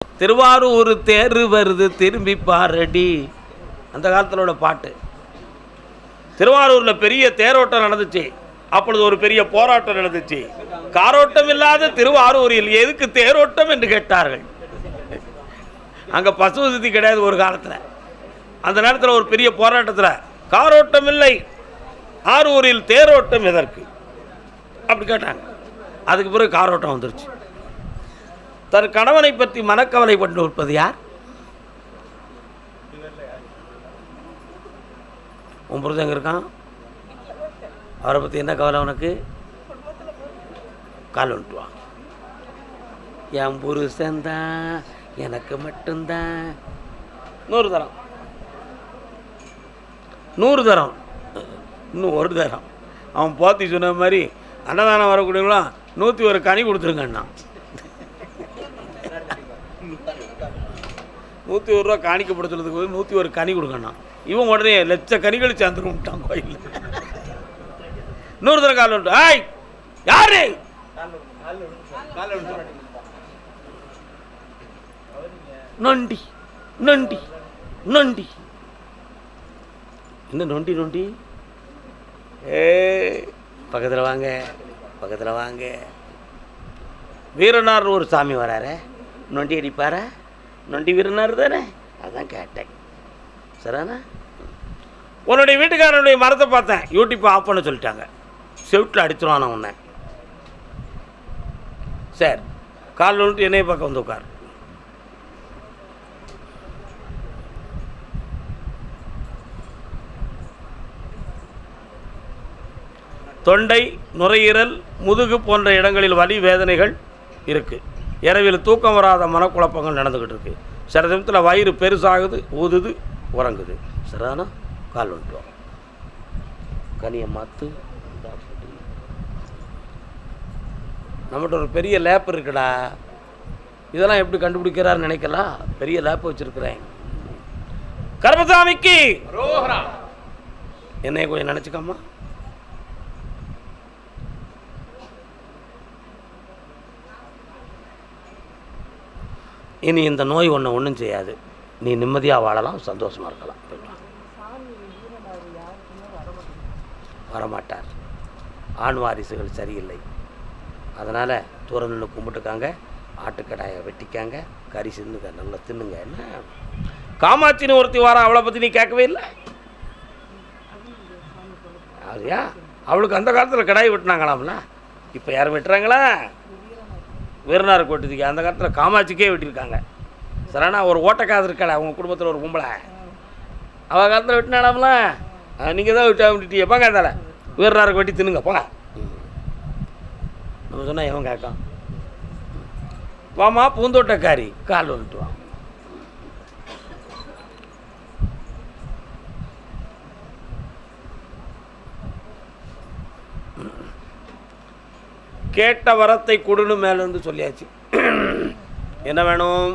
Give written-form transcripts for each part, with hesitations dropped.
திருவாரூர் தேரு வருது திரும்பி பாரடி, அந்த காலத்திலோட பாட்டு. திருவாரூரில் பெரிய தேரோட்டம் நடந்துச்சு. அப்பொழுது ஒரு பெரிய போராட்டம் நடந்துச்சு. காரோட்டம் இல்லாத திருவாரூரில் எதுக்கு தேரோட்டம் என்று கேட்டார்கள். அங்கே பசு வசதி கிடையாது ஒரு காலத்தில். அந்த நேரத்தில் ஒரு பெரிய போராட்டத்தில் காரோட்டம் இல்லை, ஆரூரில் தேரோட்டம் எதற்கு அப்படி கேட்டாங்க. அதுக்கு பிறகு காரோட்டம் வந்துருச்சு. தன் கணவனை பற்றி மனக்கவலை கொண்டு இருப்பது யார்? உன் புருஷங்க இருக்கான், அவரை பற்றி என்ன கவலை உனக்கு? கால் வந்துட்டுவான். என் புருஷன்தான் எனக்கு மட்டும்தான். 100 தரம், 100 தரம், இன்னும் 1 தரம். அவன் போத்தி சொன்ன மாதிரி அன்னதானம் வரக்கூடியவங்களாம் 101 கனி கொடுத்துருங்கண்ணா. 101 ரூபா காணிக்கப்படுத்துறதுக்கு 101 கனி கொடுக்கண்ணா. இவன் உடனே லட்ச கனிகள் சேர்ந்துட்டு விட்டான் கோயில். 100 தரம் கால் வந்துட்டு, ஆய் யாரு நொண்டி நொண்டி நொண்டி, என்ன நொண்டி நொண்டி? பக்கத்தில் வாங்க, பக்கத்தில் வாங்க. வீரனார் ஒரு சாமி வராரு, நொண்டி அடிப்பாரா? நொண்டி வீரனார் தானே, அதான் கேட்டேன். சரிண்ணா, உன்னுடைய வீட்டுக்காரனுடைய மரத்தை பார்த்தேன், யூடியூப் ஆஃப் பண்ண சொல்லிட்டாங்க. செவிட்டில் அடிச்சிருவான் உன்னை. சரி, கால் வந்துட்டு என்னைய பக்கம் வந்து உட்கார். தொண்டை, நுரையீரல், முதுகு போன்ற இடங்களில் வலி வேதனைகள் இருக்குது. இரவில் தூக்கம் வராத மனக்குழப்பங்கள் நடந்துக்கிட்டு இருக்கு. சில சமயத்தில் வயிறு பெருசாகுது, ஊதுது, உறங்குது. சரிதானா? கால் வந்துட்டோம். கனியை மாற்று. நம்மகிட்ட ஒரு பெரிய லேப் இருக்குடா. இதெல்லாம் எப்படி கண்டுபிடிக்கிறான்னு நினைக்கலாம். பெரிய லேப் வச்சுருக்கிறேன். கருப்பசாமிக்கு என்னைய கொஞ்சம் நினச்சிக்கம்மா. இனி இந்த நோய் ஒன்று ஒன்றும் செய்யாது. நீ நிம்மதியாக வாழலாம், சந்தோஷமாக இருக்கலாம். வரமாட்டார். ஆண் வாரிசுகள் சரியில்லை. அதனால் தூரம் நின்று கும்பிட்டுக்காங்க, ஆட்டுக்கடாயை வெட்டிக்காங்க, கறி சிந்துங்க, நல்லா தின்னுங்க. என்ன காமாட்சின்னு ஒருத்தி வாரா, அவளை பற்றி நீ கேட்கவே இல்லை. அதுயா அவளுக்கு அந்த காலத்தில் கடாய் வெட்டினாங்களாம்ல, இப்போ யாரும் வெட்டுறாங்களா? வீரனாருக்கு வெட்டுதுக்கு. அந்த காலத்தில் காமாட்சிக்கே வெட்டியிருக்காங்க. சரிண்ணா, ஒரு ஓட்டக்காது இருக்காள அவங்க குடும்பத்தில் ஒரு கும்பலை, அவள் காலத்தில் வெட்டினாலாம்ல. நீங்கள் தான் விட்டுட்டீங்க, போங்க இருந்தால வீரனாருக்கு வெட்டி தின்னுங்க போங்க. நம்ம சொன்னால் இவன் கேட்கான். வாமா பூந்தோட்டக்காரி, கால் வந்துட்டு வா. கேட்ட வரத்தை கொடுன்னு மேலேருந்து சொல்லியாச்சு. என்ன வேணும்?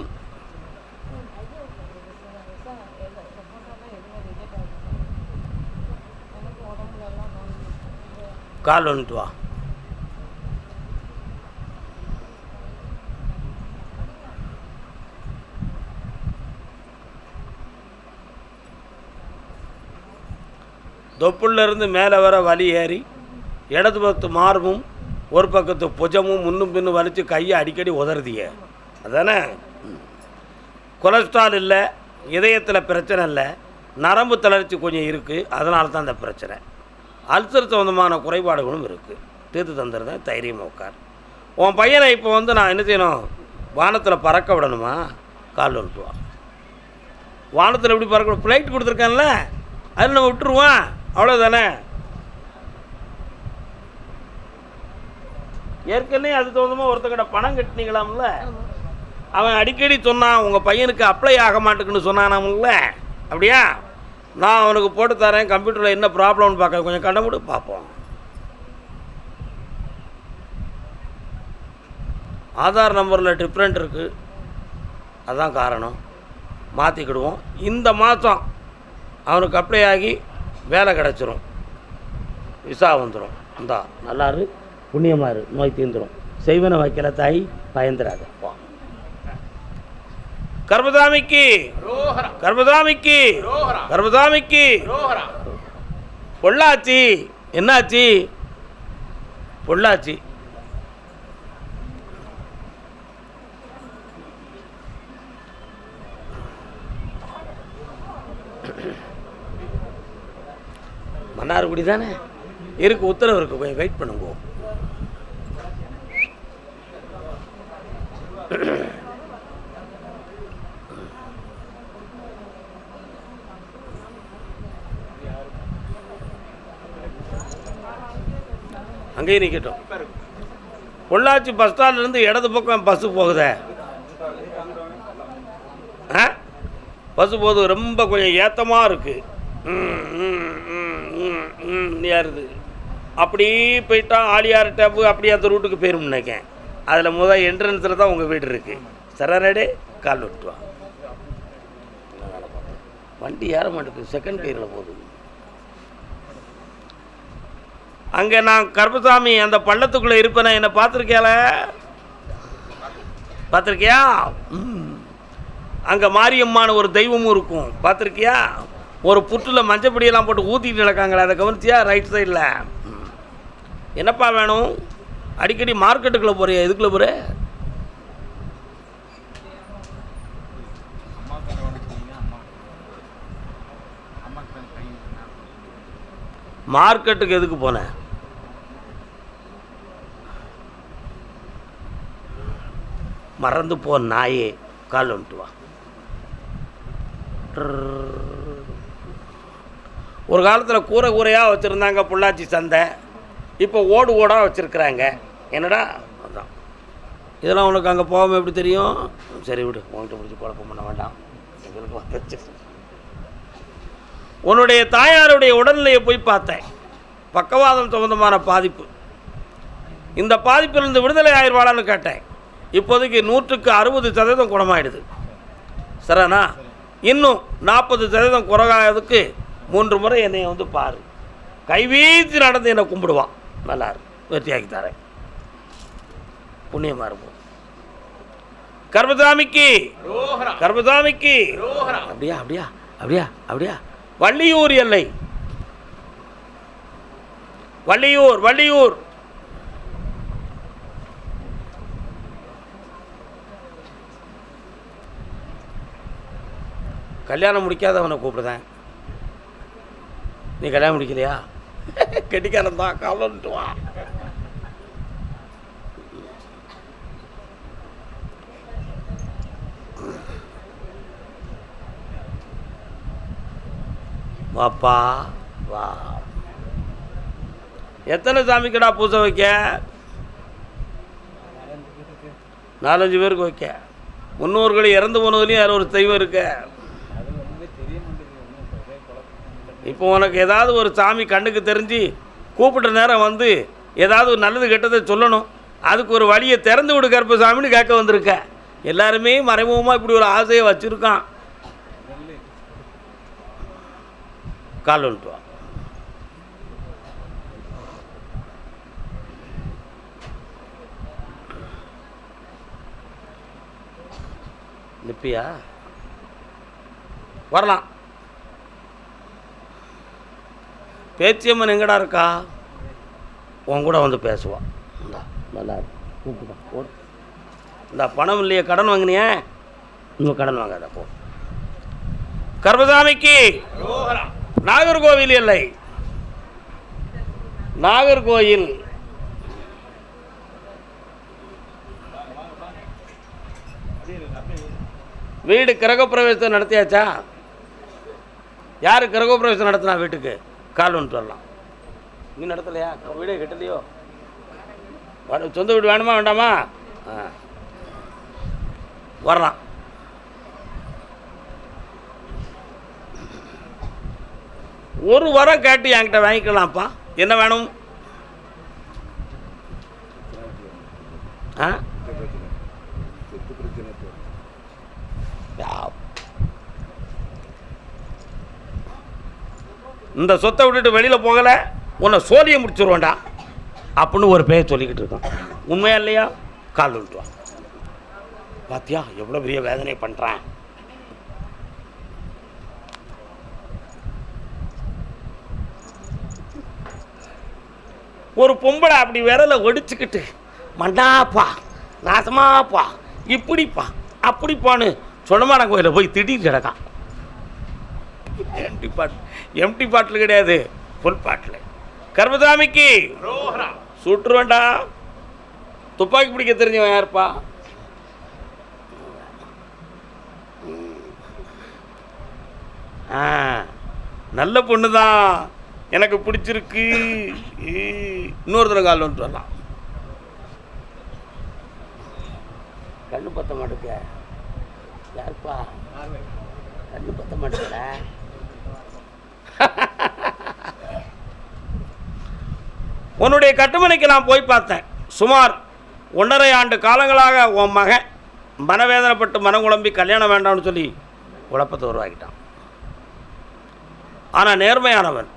கால் வந்துட்டு வா. தொப்புள்ளிருந்து மேலே வர வலி ஏறி இடது பக்கத்து மார்பும் ஒரு பக்கத்து புஜமும் முன்னும் பின்னும் வலித்து கையை அடிக்கடி உதறதிய, அதானே? கொலஸ்ட்ரால் இல்லை, இதயத்தில் பிரச்சனை இல்லை, நரம்பு தளர்ச்சி கொஞ்சம் இருக்குது, அதனால தான் அந்த பிரச்சனை. அல்சர் சம்மந்தமான குறைபாடுகளும் இருக்குது. தீர்த்து தந்துடுறேன், தைரியமாக உட்கார். உன் பையனை இப்போ நான் என்ன செய்யணும்? வானத்தில் பறக்க விடணுமா? கால் வந்துட்டு வா. வானத்தில் எப்படி பறக்க? ஃப்ளைட் கொடுத்துருக்கான்ல, அதில் நம்ம விட்டுருவான், அவ்வளோதானே? ஏற்கனவே அது தகுந்தமாக ஒருத்தக்கிட்ட பணம் கட்டினீங்களாம்ல, அவன் அடிக்கடி சொன்னான் உங்கள் பையனுக்கு அப்ளை ஆக மாட்டேங்குன்னு சொன்னானாம்ல. அப்படியா? நான் அவனுக்கு போட்டு தரேன், கம்ப்யூட்டரில் என்ன ப்ராப்ளம்னு பார்க்க கொஞ்சம் கண்டுபிடி பார்ப்போம். ஆதார் நம்பரில் டிஃப்ரெண்ட் இருக்குது, அதுதான் காரணம். மாற்றிக்கிடுவோம். இந்த மாதம் அவனுக்கு அப்ளை ஆகி வேலை கிடச்சிரும், விசா வந்துடும். இந்தா நல்லாரு, புண்ணியமாரு, நோய் தீர்ந்துடும். செய்வனை வைக்கல தாய், பயந்துடாத. கர்மசாமிக்கு கர்மசாமிக்கு கர்மசாமிக்கு. பொள்ளாச்சி என்னாச்சு? பொள்ளாச்சி மன்னார்குடி தானே இருக்கு, உத்தரவு இருக்கு, போய் வெயிட் பண்ணுங்க. அங்கேயே நிற்கட்டும். பொள்ளாச்சி பஸ் ஸ்டாண்ட்லேருந்து இடது பக்கம் பஸ்ஸு போகுதே, பஸ்ஸு போகுது, ரொம்ப கொஞ்சம் ஏற்றமாக இருக்குது. யாருது அப்படி போயிட்டா ஆலியார் டேப்பு அப்படி அந்த ரூட்டுக்கு போயிடும் நினைக்கேன். அதில் முதல் என்ட்ரன்ஸில் தான் உங்கள் வீடு இருக்குது. சரநடே கால் விட்டுருவான். வண்டி ஏற மாட்டேங்குது, செகண்ட் கியரில் போகுது. அங்கே நான் கருப்பசாமி அந்த பள்ளத்துக்குள்ளே இருப்பேனா? என்னை பார்த்துருக்கியால? பார்த்துருக்கியா? அங்கே மாரியம்மான ஒரு தெய்வமும் இருக்கும், பார்த்துருக்கியா? ஒரு புற்றில் மஞ்சப்பொடியெல்லாம் போட்டு ஊற்றிட்டு நடக்காங்களே, அதை கவனிச்சியா? ரைட் சைடில். என்னப்பா வேணும்? அடிக்கடி மார்க்கெட்டுக்குள்ளே போறியா? எதுக்குள்ளே போகிற? மார்க்கெட்டுக்கு எதுக்கு போனேன்? மறந்து போ நாயே, கால் வந்துட்டு வா. ஒரு காலத்தில் கூரை கூரையாக வச்சுருந்தாங்க பொள்ளாச்சி சந்தை, இப்போ ஓடு ஓடாக வச்சுருக்குறாங்க. என்னடா அதான் இதெல்லாம் உனக்கு அங்கே போகாமல் எப்படி தெரியும்? சரி விடு, உன்கிட்ட பிடிச்சி குழப்பம் பண்ண வேண்டாம். எங்களுக்கு வந்துச்சு. உன்னுடைய தாயாருடைய உடல்நிலையை போய் பார்த்தேன், பக்கவாதம் சம்பந்தமான பாதிப்பு. இந்த பாதிப்பிலிருந்து விடுதலை ஆயிடுவாளான்னு கேட்டேன். இப்போதைக்கு 160% குணமாயிடுது. சரிண்ணா? இன்னும் 40% குறையாததுக்கு 3 முறை என்னை வந்து பாரு. கைவீச்சு நடந்து என்னை கும்பிடுவான். நல்லா இருக்கும், வெற்றியாக்கி தரேன். புண்ணியமாக இருக்கும். கர்மசாமிக்கு கர்மசாமிக்கு. அப்படியா அப்படியா அப்படியா அப்படியா. வள்ளியூர் எல்லை, வள்ளியூர் வள்ளியூர். கல்யாணம் முடிக்காதவனை கூப்பிடுதேன். நீ கல்யாணம் முடிக்கலையா? கெட்டிக்காரன் தான், காலன்ட்டு வா. வாப்பா வா. எத்தனை சாமிக்கடா பூசை வைக்க? 4-5 பேருக்கு வைக்க. முன்னோர்கள் இறந்து போனதுலேயும் யாரும் ஒரு தெய்வம் இருக்க. இப்போ உனக்கு ஏதாவது ஒரு சாமி கண்ணுக்கு தெரிஞ்சு கூப்பிட்ட நேரம் வந்து ஏதாவது ஒரு நல்லது கெட்டதை சொல்லணும், அதுக்கு ஒரு வழியை திறந்து விடு கருப்பசாமின்னு கேட்க வந்திருக்க. எல்லாருமே மறைமுகமாக இப்படி ஒரு ஆசையை வச்சுருக்கான். கால் வந்துட்டு வா. நிப்பியா? வரலாம். பேச்சியம்மன் எங்கடா இருக்கா? உன் கூட வந்து பேசுவான். இந்தா நல்லா கூப்பிடுவா. ஓடு. இந்த பணம் இல்லையே, கடன் வாங்கினியே, இன்னும் கடன் வாங்காத போ. கர்மசாமிக்கு நாகர்கோவில் எல்லை, நாகர்கோயில். வீடு கிரகப்பிரவேசம் நடத்தியாச்சா? யார் கிரகப்பிரவேசம் நடத்தினா வீட்டுக்கு? கால் வந்துட்டு வரலாம். நீ நடத்தலையா? வீடே கட்டலையோ? சொந்த வீடு வேணுமா வேண்டாமா? வரலாம். ஒரு வாரம் கேட்டு என்கிட்ட வாங்கிக்கலாம்ப்பா. என்ன வேணும்? இந்த சொத்தை விட்டுட்டு வெளியில் போகலை, உன்னை சோழியை முடிச்சிருவோண்டா அப்படின்னு ஒரு பேர் சொல்லிக்கிட்டு இருக்கான். உண்மையா இல்லையா? கால் விட்டுவான். பாத்தியா எவ்வளோ பெரிய வேதனை பண்ணுறேன். ஒரு பொம்பளை அப்படி விரலை ஒடிச்சுக்கிட்டு மண்டாப்பா நாசமாப்பா இப்படிப்பா அப்படிப்பான்னு சொன்னமான கோயிலில் போய் திடீர்னு கிடக்கான். எம்டி பாட்டில் கிடையாது, ஃபுல் பாட்டில். கர்மசாமிக்கு சுட்டுருவேண்டா. துப்பாக்கி பிடிக்க தெரிஞ்சவன் யாருப்பா? நல்ல பொண்ணு தான், எனக்கு பிடிச்சிருக்கு. இன்னொரு தடவை கால் வந்துட்டு வரலாம். கண்ணு பத்த மாட்டேங்க. யாருப்பா கண்ணு பத்த மாட்டேங்கடா? உன்னுடைய கட்டுமனைக்கு நான் போய் பார்த்தேன். சுமார் 1.5 ஆண்டு காலங்களாக உன் மகன் மனவேதனைப்பட்டு மனம் குழம்பி கல்யாணம் வேண்டாம்னு சொல்லி குழப்பத்தை உருவாக்கிட்டான். ஆனால் நேர்மையானவன்.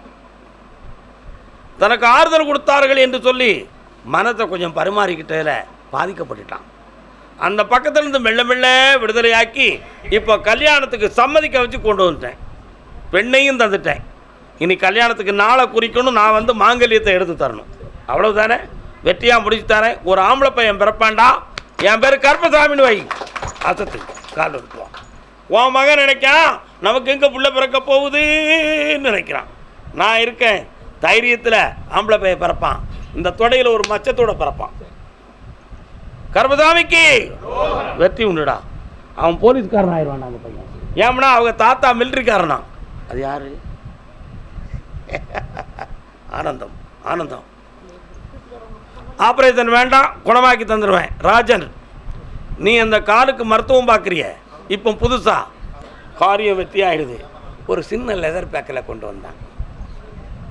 தனக்கு ஆறுதல் கொடுத்தார்கள் என்று சொல்லி மனத்தை கொஞ்சம் பரிமாறிக்கிட்டதில் பாதிக்கப்பட்டுட்டான். அந்த பக்கத்திலிருந்து மெல்ல மெல்ல விடுதலையாக்கி இப்போ கல்யாணத்துக்கு சம்மதிக்க வச்சு கொண்டு வந்துட்டேன். பெண்ணையும் தந்துட்டேன். இனி கல்யாணத்துக்கு நாளை குறிக்கணும், நான் வந்து மாங்கல்யத்தை எடுத்து தரணும். அவ்வளவு தானே, வெற்றியாக முடிச்சு தரேன். ஒரு ஆம்பளை பையன் பிறப்பாண்டா, என் பேர் கருப்பசாமின்னு வை. அசத்து கால் எடுத்துவான். உன் மகன் நினைக்கான் நமக்கு எங்கே புள்ள பிறக்க போகுதுன்னு நினைக்கிறான். நான் இருக்கேன் தைரியத்தில். ஆம்பளை பையன் பிறப்பான், இந்த தொடையில் ஒரு மச்சத்தோட பிறப்பான். கருப்பசாமிக்கு வெற்றி உண்டுடா. அவன் போலீஸ்காரன் ஆயிடுவான் அந்த பையன். ஏம்னா அவங்க தாத்தா மிலிட்ரிக்காரனா. அது யாரு? ஆனந்தம். ஆனந்தம் ஆப்ரேஷன் வேண்டாம், குணமாக்கி தந்துடுவேன். ராஜன், நீ அந்த காலுக்கு மருத்துவம் பார்க்குறிய, இப்போ புதுசா காரியம் வெற்றி ஆகிடுது. ஒரு சின்ன லெதர் பேக்கில் கொண்டு வந்தான்.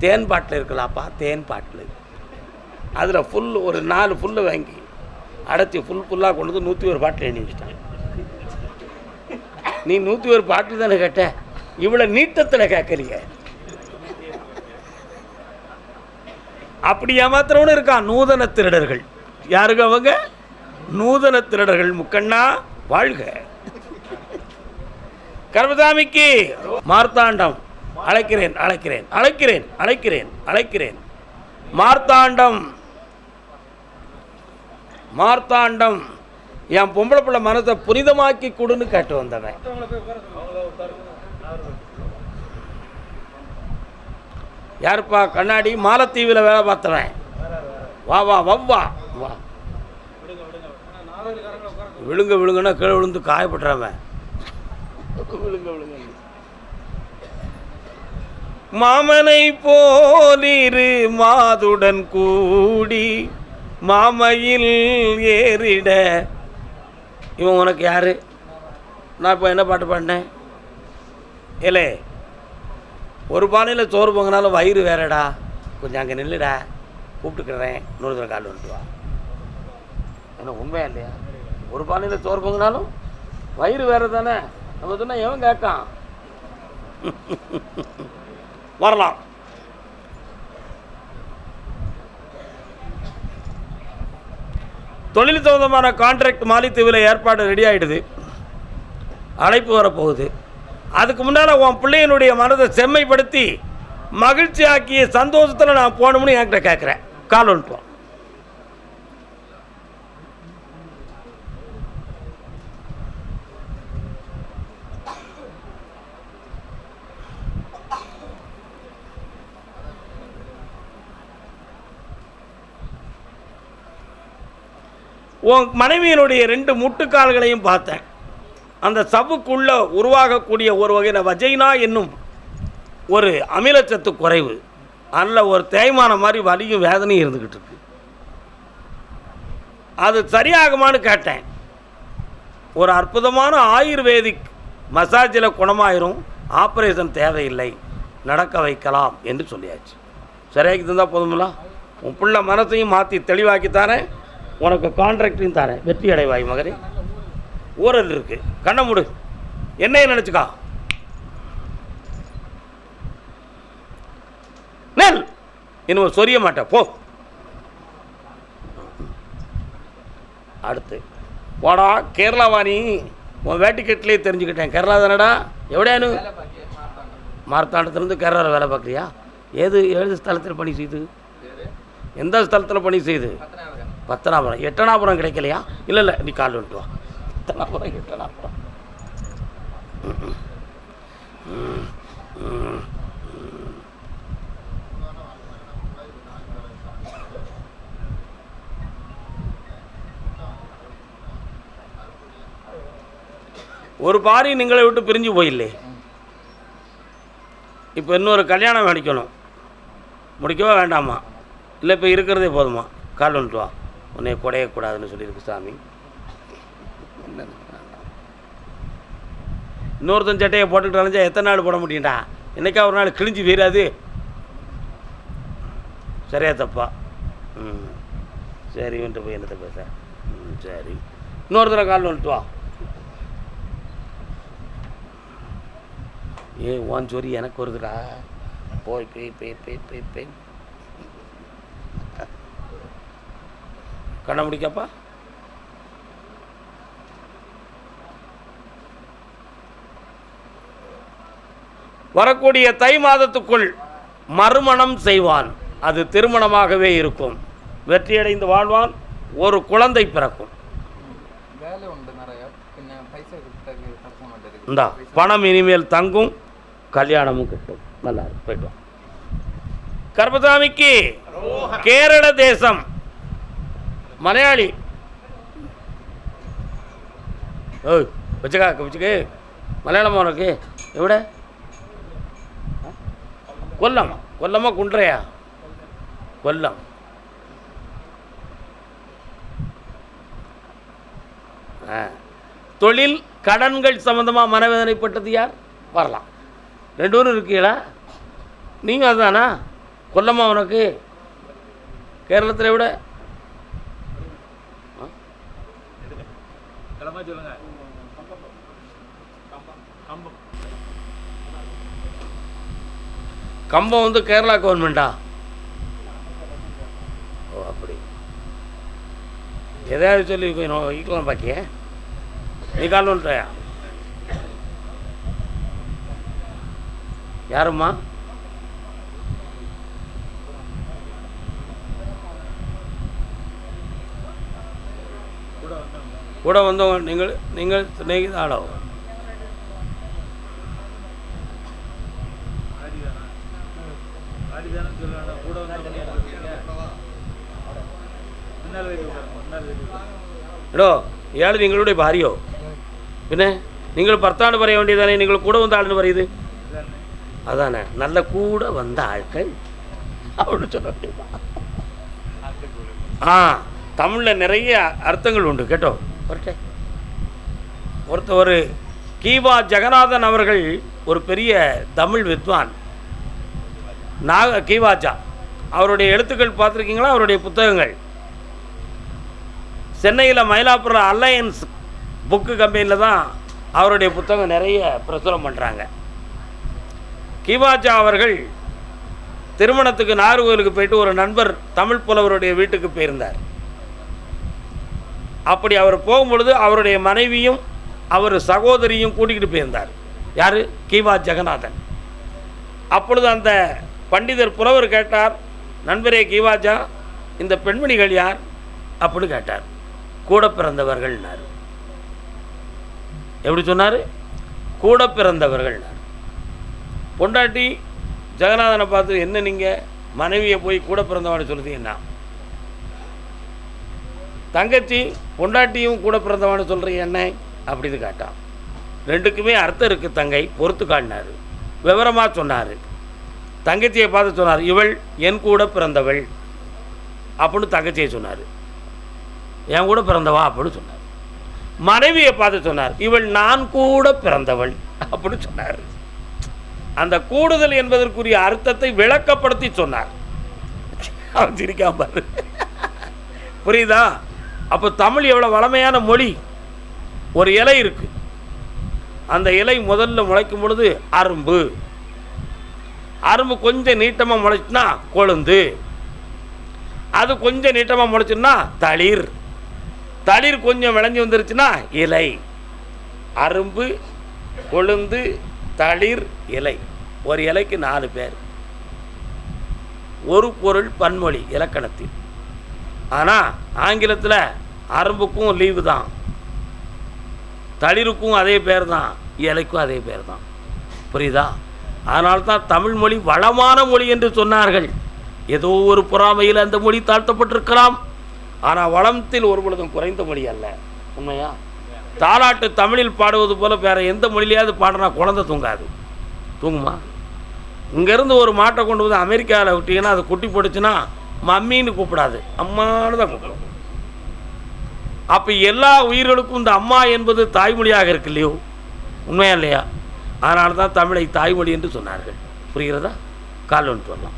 தேன் பாட்டில் இருக்கலாப்பா, தேன் பாட்டில். அதில் ஃபுல் ஒரு 4 ஃபுல்லு வாங்கி அடைச்சி ஃபுல்லாக கொண்டு வந்து 101 பாட்டில் எண்ணி வச்சிட்டான். நீ 101 பாட்டில் தானே கேட்ட, இவ்வளோ நீட்டத்தில் கேட்கறீங்க. அப்படி ஏமாத்திரவனு இருக்கான். நூதன திருடர்கள். யாருங்க அவங்க? நூதன திருடர்கள். முக்கண்ணா வாழ்க. கருப்பசாமிக்கு மார்த்தாண்டம். அழைக்கிறேன் அழைக்கிறேன் அழைக்கிறேன் அழைக்கிறேன் அழைக்கிறேன். மார்த்தாண்டம் மார்த்தாண்டம். என் பொம்பளை பிள்ளை மனத்தை புனிதமாக்கி கொடுன்னு கேட்டு வந்தவன். யாருப்பா? கண்ணாடி மாலத்தீவில் வேலை பார்த்தவன். வா வா வவ்வா வா. விழுங்க விழுங்கன்னா கீழே விழுந்து காயப்பட்டுறவன். விழுங்க விழுங்க. மாமனை போலிரு மாதுடன் கூடி மாமையில் ஏறிட. இவன் உனக்கு யாரு? நான் இப்போ என்ன பாட்டு பாடினேன்? ஏலே, ஒரு பானையில் சோறு பொங்கினாலும் வயிறு வேறடா, கொஞ்சம் அங்கே நில்லுடா, கூப்பிட்டுக்கிறேன், இன்னொரு தடவை கால் வந்துட்டு வா. ஏன்னா உண்மையா இல்லையா? ஒரு பானையில் சோறு பொங்கினாலும் வயிறு வேறு தானே. நம்ம சொன்னால் எவன் கேட்கான்? வரலாம். தொழில் சம்பந்தமான கான்ட்ராக்ட் மாலித்தீவில் ஏற்பாடு ரெடி ஆகிடுது. அழைப்பு வரப்போகுது. அதுக்கு முன்னால் உன் பிள்ளையினுடைய மனதை செம்மைப்படுத்தி மகிழ்ச்சி ஆக்கிய சந்தோஷத்தில் நான் போகணும்னு என்கிட்ட கேட்குறேன். கால் வந்துட்டோம். உன் மனைவியினுடைய 2 முட்டுக்கால்களையும் பார்த்தேன். அந்த சவ்வுக்குள்ளே உருவாகக்கூடிய ஒரு வகையான வஜைனா என்னும் ஒரு அமிலச்சத்து குறைவு, அதில் ஒரு தேய்மான மாதிரி வலியும் வேதனையும் இருந்துக்கிட்டு இருக்கு. அது சரியாகுமான்னு கேட்டேன். ஒரு அற்புதமான ஆயுர்வேதிக் மசாஜில் குணமாயிரும், ஆப்ரேஷன் தேவையில்லை, நடக்க வைக்கலாம் என்று சொல்லியாச்சு. சரியாக்கி தந்தால் போதுமில்ல? உன் பிள்ளை மனசையும் மாற்றி தெளிவாக்கி தரேன், உனக்கு கான்ட்ராக்டையும் தரேன். வெற்றி அடைவாய் மகனே. ஊரல் இருக்கு, கண்ணை மூடு, என்னைய நினச்சிக்கா. நெல் இன்னும் சொரிய மாட்டேன் போ. அடுத்து போடா கேரளாவாணி. உன் வேட்டிக்கட்டிலே தெரிஞ்சுக்கிட்டேன். கேரளா தானடா? எவிடையானு? மார்த்தாண்டத்துலேருந்து கேரளாவில் வேலை பார்க்குறியா? ஏது ஸ்தலத்தில் பணி செய்து? எந்த ஸ்தலத்தில் பணி செய்து? பத்தனாபுரம். எட்டனாபுரம் கிடைக்கலையா? இல்லை நீ கால் வந்துட்டு வா. பத்தனாபுரம் எட்டனாபுரம். ஒரு பாரி நீங்களை விட்டு பிரிஞ்சு போயில்லே. இப்போ இன்னொரு கல்யாணம் முடிக்கணும். முடிக்கவா வேண்டாமா? இல்லை இப்போ இருக்கிறதே போதுமா? கால் வந்துட்டு வா. உன்னை குடையக்கூடாதுன்னு சொல்லியிருக்கு சாமி. இன்னொருத்தன் சட்டையை போட்டுக்கிட்டு அலைஞ்சா எத்தனை நாள் போட முடியும்டா? என்னைக்கா ஒரு நாள் கிழிஞ்சி வீராது. சரியா தப்பா? சரி வந்துட்டு போய் என்னத்தை பேச. சரி இன்னொருத்தரை கால் வந்துட்டு வா. ஓன் சொரி எனக்கு வருதுடா. போய் போய் போய் போய் போய் போய் கண்ண முடிக்கப்பா. வரக்கூடிய தை மாதத்துக்குள் மறுமணம் செய்வான். அது திருமணமாகவே இருக்கும். வெற்றியடைந்து வாழ்வான். ஒரு குழந்தை பிறக்கும். இந்த பணம் இனிமேல் தங்கும். கல்யாணமும் கிட்டும். நல்லா போயிட்டு. கர்பசாமிக்கு கேரள தேசம் மலையாளி. ஓய் வச்சுக்கா வச்சுக்கு. மலையாளமா உனக்கு? எவிட? கொல்லம். கொல்லமா குன்றையா? கொல்லம். தொழில் கடன்கள் சம்பந்தமாக மனவேதனைப்பட்டது யார்? வரலாம். 2 பேரும் இருக்கீங்களா? நீங்கள் அதுதானா? கொல்லமா உனக்கு? கேரளத்தில் விட கம்பம் வந்து கேரளா கவர்மெண்டா? ஓ அப்படி. எதாவது சொல்லி ஈக்கலாம் பாக்கிய. நீ கால் வந்துட்டாயா? யாரும்மா? கூட வந்தவங்க நீங்கள் ஸ்நேகிதாளோ? എടോ ഇയാൾ നിങ്ങളുടെ ഭാര്യയോ? പിന്നെ നിങ്ങൾ ഭർത്താവിന് പറയാൻ വേണ്ടിയതാണ് നിങ്ങൾ കൂടെ വന്ന ആളിന് പറയുന്നത്. അതാണ് നല്ല കൂടെ വന്ന ആൾക്ക് அவனு சொல்ல முடியுமா? தமிழில் நிறைய அர்த்தங்கள் உண்டு கேட்டோ. ஒரு கீவா ஜெகநாதன் அவர்கள் ஒரு பெரிய தமிழ் வித்வான். கீவாச்சா அவருடைய எழுத்துக்கள் பார்த்துருக்கீங்களா? அவருடைய புத்தகங்கள் சென்னையில் மயிலாப்பூர் அலையன்ஸ் புக்கு கம்பெனியில் தான் அவருடைய புத்தகம் நிறைய பிரசுரம் பண்ணுறாங்க. கீவாச்சா அவர்கள் திருமணத்துக்கு நாகர்கோவிலுக்கு போயிட்டு ஒரு நண்பர் தமிழ் புலவருடைய வீட்டுக்கு போயிருந்தார். அப்படி அவர் போகும்பொழுது அவருடைய மனைவியும் அவர் சகோதரியும் கூட்டிகிட்டு போயிருந்தார். யார்? கீவா ஜெகநாதன். அப்பொழுது அந்த பண்டிதர் புலவர் கேட்டார், நண்பரே கீவாஜா, இந்த பெண்மணிகள் யார் அப்படின்னு கேட்டார். கூட பிறந்தவர்கள்னார். எப்படி சொன்னார்? கூட பிறந்தவர்கள்னார். பொண்டாட்டி ஜெகநாதனை பார்த்து, என்ன நீங்கள் மனைவியை போய் கூட பிறந்தவான்னு சொல்லுறீங்கன்னா, தங்கச்சி பொண்டாட்டியும் கூட பிறந்தவான்னு சொல்கிறீங்க என்ன அப்படின்னு கேட்டான். ரெண்டுக்குமே அர்த்தம் இருக்குது தங்கை, பொறுத்து காட்டினார். விவரமாக சொன்னார். தங்கச்சியை பார்த்து சொன்னார், இவள் என் கூட பிறந்தவள் அப்படின்னு தங்கச்சியை சொன்னார். என் கூட பிறந்தவா அப்படின்னு சொன்னார். மனைவியை பார்த்து சொன்னார், இவள் நான் கூட பிறந்தவள் அப்படின்னு சொன்னார். அந்த கூடுதல் என்பதற்குரிய அர்த்தத்தை விளக்கப்படுத்தி சொன்னார். அவன் சிரிக்காம பாரு. புரியுதா? அப்போ தமிழ் எவ்வளோ வளமையான மொழி. ஒரு இலை இருக்கு, அந்த இலை முதல்ல முளைக்கும் பொழுது அரும்பு. அரும்பு கொஞ்சம் நீட்டமாக முளைச்சுன்னா கொழுந்து. அது கொஞ்சம் நீட்டமாக முளைச்சுன்னா தளிர். தளிர் கொஞ்சம் விளைஞ்சி வந்துருச்சுன்னா இலை. அரும்பு, கொழுந்து, தளிர், இலை. ஒரு இலைக்கு 4 பேர். ஒரு பொருள் பன்மொழி இலக்கணத்தில். ஆனால் ஆங்கிலத்தில் அரும்புக்கும் லீவு தான், தளிருக்கும் அதே பேர் தான், இலைக்கும் அதே பேர் தான். புரியுதா? அதனால்தான் தமிழ் மொழி வளமான மொழி என்று சொன்னார்கள். ஏதோ ஒரு பொறாமையில் அந்த மொழி தாழ்த்தப்பட்டிருக்கலாம், ஆனால் வளத்தில் ஒரு பொழுதும் குறைந்த மொழி அல்ல. உண்மையா? தாலாட்டு தமிழில் பாடுவது போல வேற எந்த மொழியிலையாவது பாடினா குழந்தை தூங்காது. தூங்குமா? இங்கேருந்து ஒரு மாட்டை கொண்டு வந்து அமெரிக்காவில் விட்டீங்கன்னா அது குட்டி போட்டுச்சுன்னா மம்மின்னு கூப்பிடாது, அம்மானு தான் கூப்பிடும். அப்போ எல்லா உயிர்களுக்கும் இந்த அம்மா என்பது தாய்மொழியாக இருக்கு இல்லையோ? உண்மையா இல்லையா? அதனால தான் தமிழை தாய்மொழி என்று சொன்னார்கள். புரிகிறதா? கால் வந்துட்டு வரலாம்.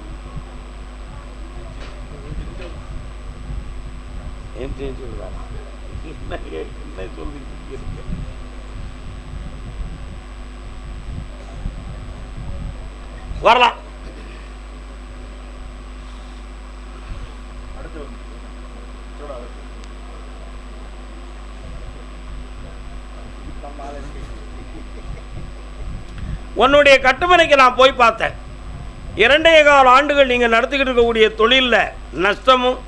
வரலாம். உன்னுடைய கட்டுமனைக்கு நான் போய் பார்த்தேன். 2.25 ஆண்டுகள் நீங்கள் நடத்திக்கிட்டு இருக்கக்கூடிய தொழிலில் நஷ்டமும்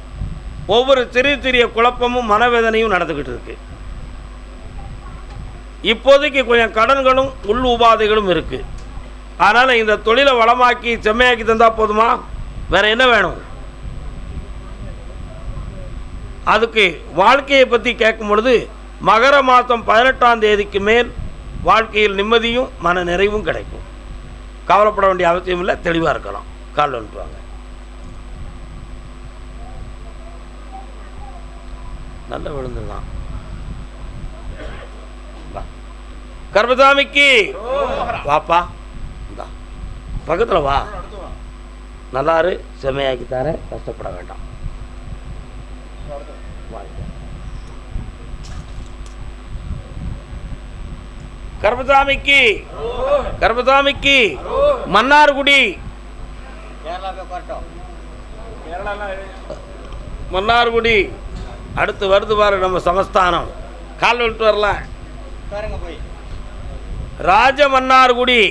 ஒவ்வொரு சிறிய சிறிய குழப்பமும் மனவேதனையும் நடந்துக்கிட்டு இருக்கு. இப்போதைக்கு கொஞ்சம் கடன்களும் உள் உபாதைகளும் இருக்குது. அதனால் இந்த தொழிலை வளமாக்கி செம்மையாக்கி தந்தால் போதுமா? வேற என்ன வேணும்? அதுக்கு வாழ்க்கையை பற்றி கேட்கும் பொழுது மகர மாதம் 18ஆம் தேதிக்கு மேல் வாழ்க்கையில் நிம்மதியும் மன நிறைவும் கிடைக்கும். கவலைப்பட வேண்டிய அவசியம் இல்லை, தெளிவாக இருக்கலாம். கால் வந்துட்டுவாங்க. நல்ல விழுந்துதான். கர்மசாமிக்கு வாப்பா, பக்கத்தில் வா. நல்லாரு, செம்மையாக்கி தரேன், கஷ்டப்பட வேண்டாம். கர்மசாமிக்கு, கர்மசாமிக்கு மன்னார்குடி, மன்னார்குடி அடுத்து வருது பாரு நம்ம சமஸ்தானம். கால் விட்டு வரலாம். ராஜ மன்னார்குடி.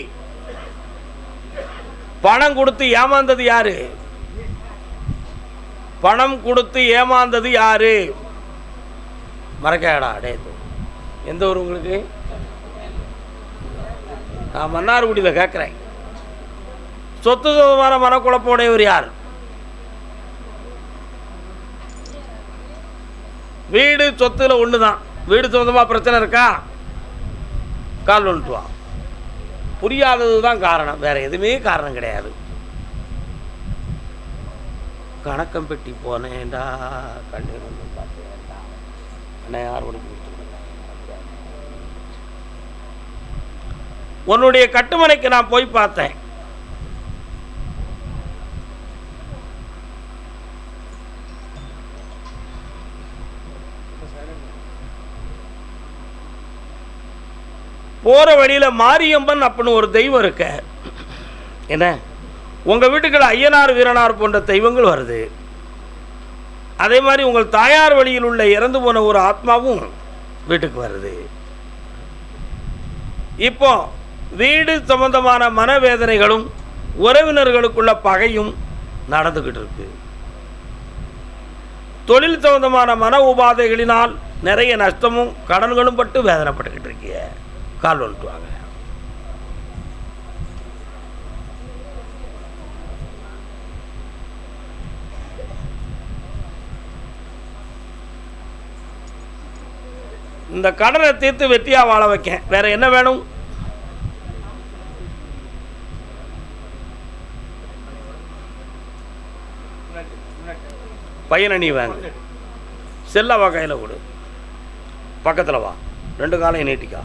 பணம் கொடுத்து ஏமாந்தது யாரு? பணம் கொடுத்து ஏமாந்தது யாரு? மறக்காடா. அடே, எந்த ஊர் உங்களுக்கு? நான் மன்னார்குடியில் கேட்குறேன். சொத்து சொந்தமான மனக்குழப்ப உடையவர் யார்? வீடு சொத்துல ஒன்று தான். வீடு சொந்தமாக பிரச்சனை இருக்கா? கால் வந்துட்டு வா. புரியாதது தான் காரணம், வேற எதுவுமே காரணம் கிடையாது. கணக்கம் பெட்டி போனேன்டா, கண்ணீர் வந்து பார்த்தேன்டா, அண்ணா 6 மணிக்கு கொடுத்துருங்க. உன்னுடைய கட்டுமனைக்கு நான் போய் பார்த்தேன். போகிற வழியில் மாரியம்மன் அப்படின்னு ஒரு தெய்வம் இருக்க. என்ன, உங்கள் வீட்டுக்குள்ள ஐயனார் வீரனார் போன்ற தெய்வங்கள் வருது. அதே மாதிரி உங்கள் தாயார் வழியில் உள்ள இறந்து போன ஒரு ஆத்மாவும் வீட்டுக்கு வருது. இப்போ வீடு சம்பந்தமான மனவேதனைகளும் உறவினர்களுக்குள்ள பகையும் நடந்துக்கிட்டு இருக்கு. தொழில் சம்பந்தமான மன உபாதைகளினால் நிறைய நஷ்டமும் கடன்களும் பட்டு வேதனைப்பட்டுக்கிட்டு இருக்கீங்க. கால் வந்துட்டு வாங்க. இந்த கடனை தீர்த்து வெற்றியா வாழ வைக்க வேற என்ன வேணும்? பையனை நீ வாங்க, செல்லவா கையில் கொடு, பக்கத்தில் வா, 2 காலையும் நீட்டிக்கா.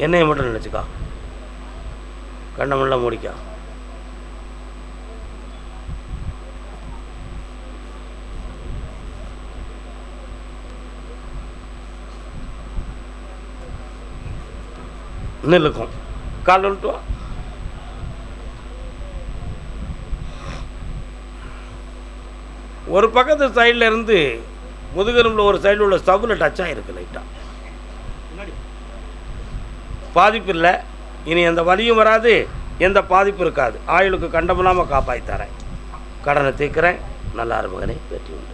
என்னையை மட்டும் நினச்சிக்கா, கண்ணை முள்ள மூடிக்கா. நில்லுக்கும். கால் வந்துட்டு வா. ஒரு பக்கத்து சைடில் இருந்து முதுகெலும்பில் ஒரு சைடில் உள்ள ஸ்டவ்வில் டச் ஆகிருக்கு லைட்டாக. பாதிப்பு இல்லை, இனி எந்த வலியும் வராது, எந்த பாதிப்பு இருக்காது. ஆயுளுக்கு கண்டமில்லாமல் காப்பாற்றி தரேன், கடனை தீர்க்கிறேன். நல்லா மகனே, வெற்றி உண்டு.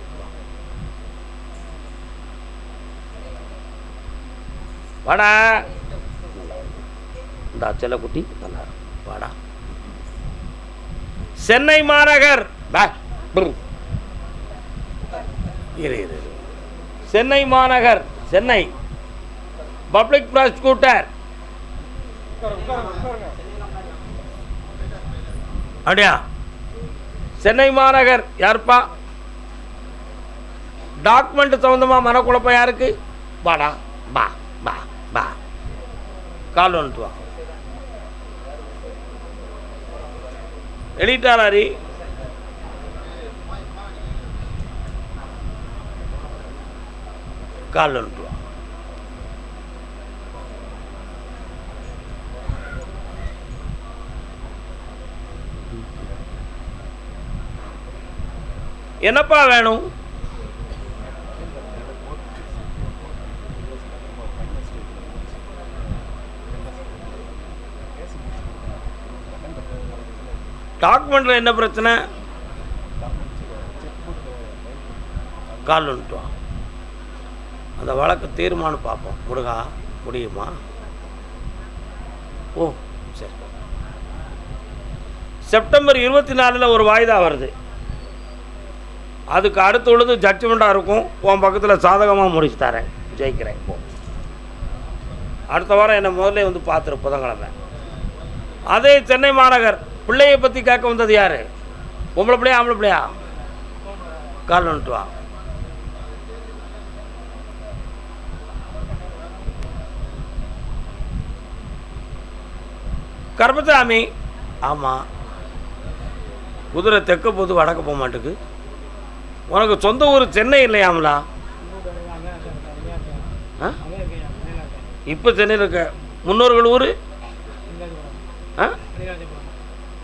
வாடா இந்த செல்லக்குட்டி, நல்லா வாடா. சென்னை மாநகர் சென்னை மாநகர் சென்னை பப்ளிக் ப்ராசிக்யூட்டர் அப்படியா? சென்னை மாநகர் யாருப்பா? டாக்குமெண்ட் சம்பந்தமா மனக்குழப்பம் யாருக்கு? வாடா, பா பா பா, கால் வந்துட்டு வா. எழுதிட்டாரி? கால் வந்துட்டு வா. என்னப்பா வேணும்? டாக்குமெண்ட்ல என்ன பிரச்சனை? கால் வந்துட்டு அந்த வழக்கு தீர்மானம் பார்ப்போம். முருகா, முடியுமா? ஓ சரி. செப்டம்பர் 24 ஒரு வாய்தா வருது. அதுக்கு அடுத்து உள்ளது ஜட்ஜ்மெண்ட்டாக இருக்கும். உன் பக்கத்தில் சாதகமாக முடிச்சு தரேன், ஜெயிக்கிறேன். போ, அடுத்த வாரம் என்னை முதல்ல வந்து பார்த்துரு, புதன்கிழமை. அதே சென்னை மாநகர் பிள்ளையை பற்றி கேட்க வந்தது யார்? பொம்பளை பிள்ளையா ஆம்பளை பிள்ளையா? கால் வந்துட்டு வா. கருப்பசாமி, ஆமாம். குதிரை தெற்க போது வடக்க போக மாட்டுக்கு. உனக்கு சொந்த ஊர் சென்னை இல்லையாமலா? இப்போ சென்னையில் இருக்க. முன்னோர்கள் ஊர்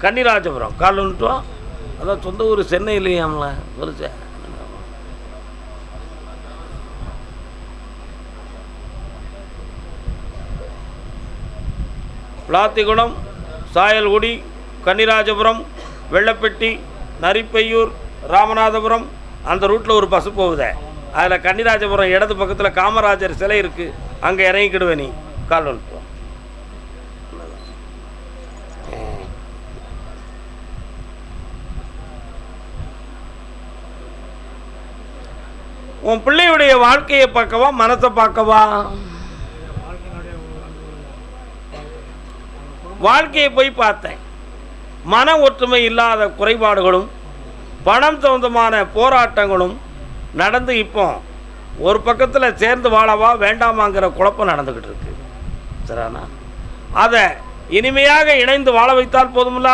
கன்னிராஜபுரம். கால் வந்துட்டு வா. அதான் சொந்த ஊர் சென்னை இல்லையாமலா? சொல்லுச்ச. விளாத்திகுளம், சாயல்குடி, கன்னிராஜபுரம், வெள்ளப்பட்டி, நரிப்பையூர், ராமநாதபுரம், அந்த ரூட்டில் ஒரு பஸ் போகுதே. அதில் கன்னிராஜபுரம் இடது பக்கத்தில் காமராஜர் சிலை இருக்குது, அங்கே இறங்கிக்கிடுவேன். நீ கால் வந்துட்டு. உன் பிள்ளையுடைய வாழ்க்கையை பார்க்கவா, மனசை பார்க்கவா? வாழ்க்கையை போய் பார்த்தேன். மன ஒற்றுமை இல்லாத குறைபாடுகளும் பணம் சம்பந்தமான போராட்டங்களும் நடந்து இப்போ ஒரு பக்கத்தில் சேர்ந்து வாழவா வேண்டாமாங்கிற குழப்பம் நடந்துக்கிட்டு இருக்கு. சரிண்ணா? அதை இனிமையாக இணைந்து வாழ வைத்தால் போதுமில்ல.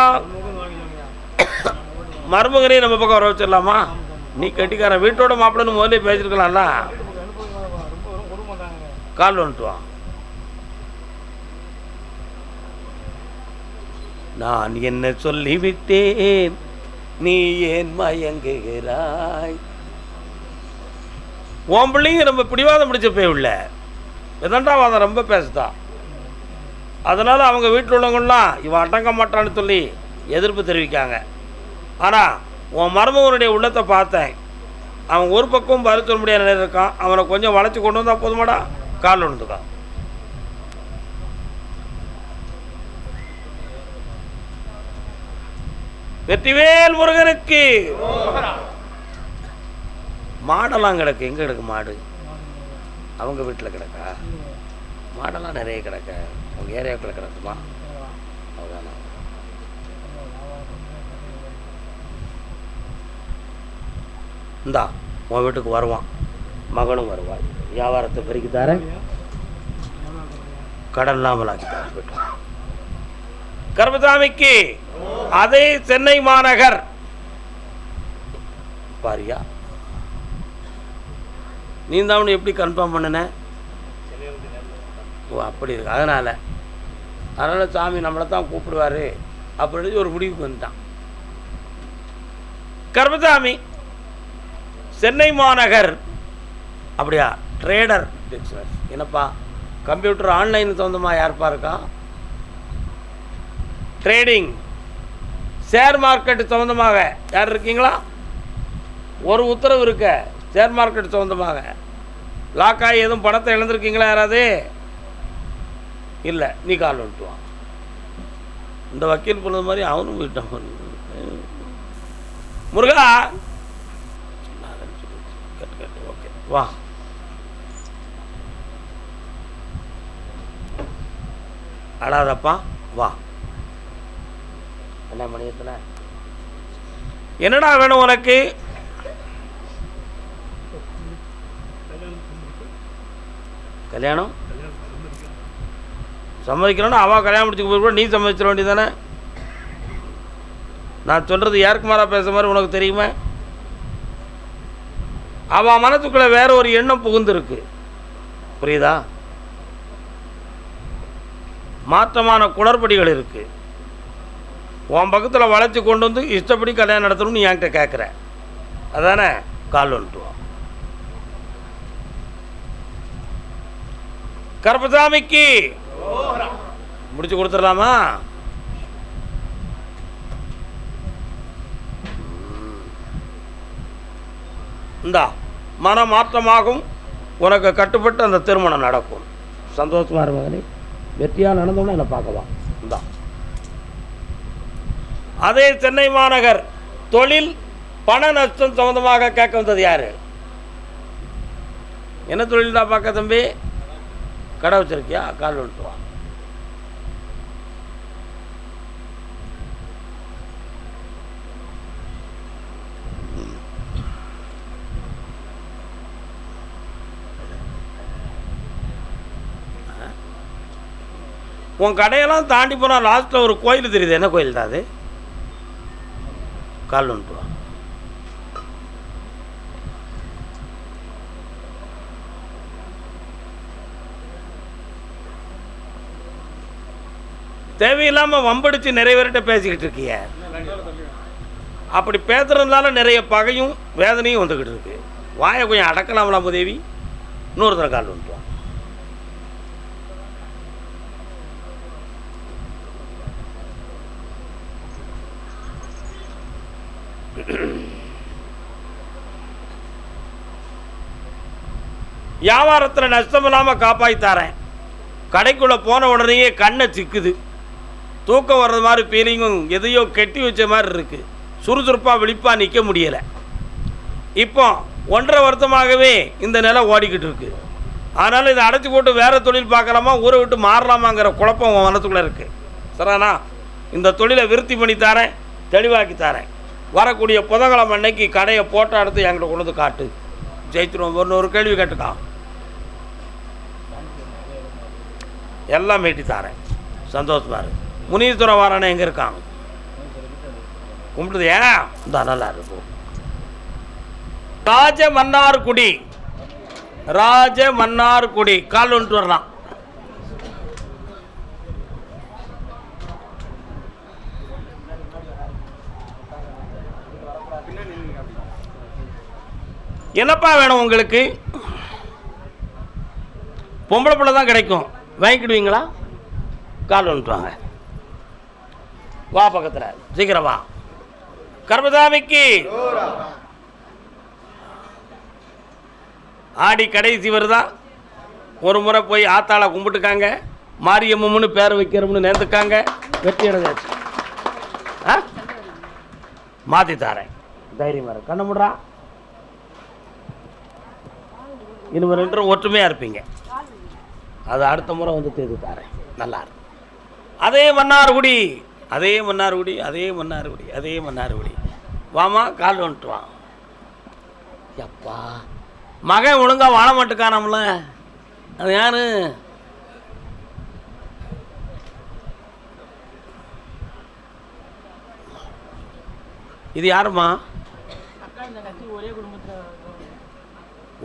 மருமகனையும் நம்ம பக்கம் வர வச்சிடலாமா? நீ கட்டிக்கார வீட்டோட மாப்பிள்ளன்னு முதல்ல பேசிருக்கலாம்ல. கால் வந்துட்டு வா. நான் என்ன சொல்லிவிட்டேன், நீ ஏன் மயங்குகிறாய்? உன் பிள்ளைங்க ரொம்ப பிடிவாதம் பிடிச்ச போயில்ல, எதாண்டாவாதம் ரொம்ப பேசுதா. அதனால் அவங்க வீட்டில் உள்ளவங்களாம் இவன் அடங்க மாட்டான்னு சொல்லி எதிர்ப்பு தெரிவிக்காங்க. ஆனால் உன் மருமகனுடைய உள்ளத்தை பார்த்தேன். அவன் ஒரு பக்கம் பதில் சொல்ல முடியாத நிலையில் இருக்கான். அவனை கொஞ்சம் வளைச்சி கொண்டு வந்தால் போதுமாடா. கால் வந்துக்கா. வெற்றிவேல் முருகனுக்கு. மாடெல்லாம் கிடக்கு. எங்கே கிடக்கு மாடு? அவங்க வீட்டில் கிடக்கா? மாடெல்லாம் நிறைய கிடக்க. அவங்க ஏரியாவுக்குள்ள கிடக்குமா? அவ்வளோதானா? இந்தா உன் வீட்டுக்கு வருவான், மகனும் வருவாள். வியாபாரத்தை பெருக்கி தரேன், கடன் இல்லாமல் ஆக்கி தரேன். போய்ட்டு கருப்பசாமிக்கு. அதே சென்னை மாநகர் பாரியா, நீ தான் அவனு எப்படி கன்ஃபார்ம் பண்ணின? ஓ அப்படி இருக்கு. அதனால் சாமி நம்மளை தான் கூப்பிடுவார் அப்படின்னு ஒரு முடிவுக்கு வந்துட்டான். கருப்பசாமி சென்னை மாநகர். அப்படியா? Trader business. என்னப்பா கம்ப்யூட்டர் ஆன்லைன் சொந்தமாக யாருப்பா இருக்கா? ட்ரேடிங் ஷேர் மார்க்கெட்டு சொந்தமாக யார் இருக்கீங்களா? ஒரு உத்தரவு இருக்க ஷேர் மார்க்கெட் சொந்தமாக லாக்காகி எதுவும் பணத்தை இழந்திருக்கீங்களா யாராவது? இல்லை. நீ கால் வந்துட்டுவான். இந்த வக்கீல் பண்ணது மாதிரி அவனும் போயிட்டான். முருகா ஓகே வா. அழாதப்பா வா. என்ன மணியத்தில் என்னடா வேணும் உனக்கு? கல்யாணம் சம்மதிக்கணும்னா அவள் கல்யாணம் முடிச்சுக்கு போய் கூட நீ சம்மதிச்சிட வேண்டியதானே? நான் சொல்கிறது யாருக்கு மாறா பேச மாதிரி உனக்கு தெரியுமா? அவன் மனசுக்குள்ளே வேற ஒரு எண்ணம் புகுந்துருக்கு. புரியுதா? மாற்றமான குளறுபடிகள் இருக்குது. உன் பக்கத்தில் வளைச்சி கொண்டு வந்து இஷ்டப்படி கல்யாணம் நடத்தணும்னு நீ என்கிட்ட கேட்குற. அதானே? கால் வந்துட்டு வா. கருப்பசாமிக்கு முடிச்சு கொடுத்துடலாமா? இந்தா மன மாற்றமாகும். உனக்கு கட்டுப்பட்டு அந்த திருமணம் நடக்கும். சந்தோஷமா இரு மகனே. வெற்றியாக நடந்தோம்னா என்னை பார்க்கலாம். இந்தா அதே சென்னை மாநகர் தொழில் பண நஷ்டம் சம்பந்தமாக கேட்க வந்தது யாரு? என்ன தொழில் தான் பார்க்க தம்பி? கடை வச்சிருக்கியா? கால் வந்துட்டு வா. உன் கடையெல்லாம் தாண்டி போனால் லாஸ்ட்டில் ஒரு கோயில் தெரியுது. என்ன கோயில் தான் அது? கால் வந்துட்டு வா. தேவையில்லாமல் வம்படிச்சு நிறைய பேர்கிட்ட பேசிக்கிட்டு இருக்கிய. அப்படி பேசுறதுனால நிறைய பகையும் வேதனையும் வந்துக்கிட்டு இருக்கு. வாயை கொஞ்சம் அடக்கலாமலாம் உதவி. இன்னொருத்தர கால் வந்துட்டு வா. வியாபாரத்தில் நஷ்டம் இல்லாமல் காப்பாற்றித்தாரேன். கடைக்குள்ளே போன உடனேயே கண்ணை சிக்குது. தூக்கம் வர்றது மாதிரி ஃபீலிங்கும் எதையோ கெட்டி வச்ச மாதிரி இருக்குது. சுறுசுறுப்பாக விழிப்பாக நிற்க முடியலை. இப்போ 1.5 வருஷமாகவே இந்த நிலை ஓடிக்கிட்டு இருக்கு. அதனால் இதை அடைச்சி போட்டு வேறு தொழில் பார்க்கலாமா, ஊரை விட்டு மாறலாமாங்கிற குழப்பம் உன் மனத்துக்குள்ளே இருக்குது. சரிண்ணா? இந்த தொழிலை விருத்தி பண்ணி தரேன், தெளிவாக்கி தரேன். வரக்கூடிய புதன்கிழமை அன்னைக்கு கடையை போட்டோ எடுத்து என்கிட்ட கொண்டு வந்து காட்டு. ஜெயித்துருவோம். ஒரு கேள்வி கேட்டுக்கா, எல்லாம் மீட்டி தாரேன். சந்தோஷமா இருக்கு. முனீஸ்வர வாரானே எங்கே இருக்காங்க? கும்பிடுது. ஏன் இந்த நல்லா இருக்கும். ராஜ மன்னார்குடி, ராஜ மன்னார்குடி கால் வந்துட்டு வரலாம். என்னப்பா வேணும் உங்களுக்கு? பொம்பளை பிள்ளை தான் கிடைக்கும். வாங்கிக்கிடுவீங்களா? கால் வந்துட்டு வாங்க. வா பக்கத்தில், சீக்கிரம் வா. கர்மசாமிக்கு ஆடி கடைசி வருதா? ஒரு முறை போய் ஆத்தாளை கும்பிட்டுக்காங்க. மாரியம்மன்னு பேரை வைக்கிறோம்னு நேர்ந்துக்காங்க. வெற்றி அடைஞ்சாச்சு. மாற்றி தாரேன். தைரியமாக இருக்கு. கண்ண முடுறா. இன்னும் 2 ஒற்றுமையாக இருப்பீங்க. அது அடுத்த முறை வந்து தேர்வு தாரேன். நல்லா இருக்கும். அதே மன்னார்குடி, அதே மன்னார்குடி, அதே மன்னார்குடி, அதே மன்னார்குடி. வாமா, கால் வந்துட்டு வா. எப்பா மகன் ஒழுங்கா வாழ மாட்டுக்கானம்ல. அது யாரு? இது யாருமா?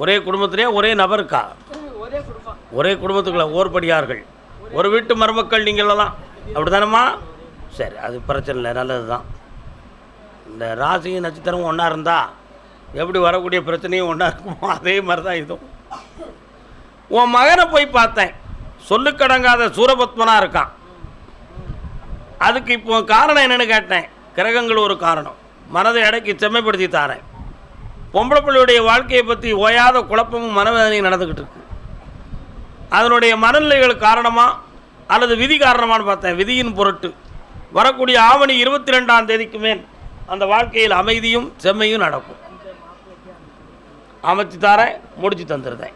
ஒரே குடும்பத்திலே ஒரே நபருக்கா? ஒரே குடும்பத்துக்குள்ள ஓர்படியார்கள், ஒரு வீட்டு மருமக்கள் நீங்களெல்லாம். அப்படி தானம்மா? சரி, அது பிரச்சனை இல்லை, நல்லது தான். இந்த ராசியும் நட்சத்திரமும் ஒன்றா இருந்தால் எப்படி வரக்கூடிய பிரச்சனையும் ஒன்றா இருக்குமோ அதே மாதிரி தான் இதுவும். உன் மகனை போய் பார்த்தேன். சொல்லுக்கடங்காத சூரபத்மனாக இருக்கான். அதுக்கு இப்போ காரணம் என்னென்னு கேட்டேன். கிரகங்கள் ஒரு காரணம். மனதை அடக்கி செம்மைப்படுத்தி தாரேன். பொம்பளை பிள்ளையுடைய வாழ்க்கையை பற்றி ஓயாத குழப்பமும் மனவேதனையும் நடந்துக்கிட்டு இருக்கு. அதனுடைய மனநிலைகள் காரணமாக அல்லது விதி காரணமானு பார்த்தேன். விதியின் பொருட்டு வரக்கூடிய ஆவணி 22ஆம் தேதிக்கு மேல் அந்த வாழ்க்கையில் அமைதியும் செம்மையும் நடக்கும். அமைச்சு தாரேன், முடிச்சு தந்துருந்தேன்.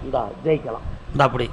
இந்தா ஜெயிக்கலாம். இந்த அப்படி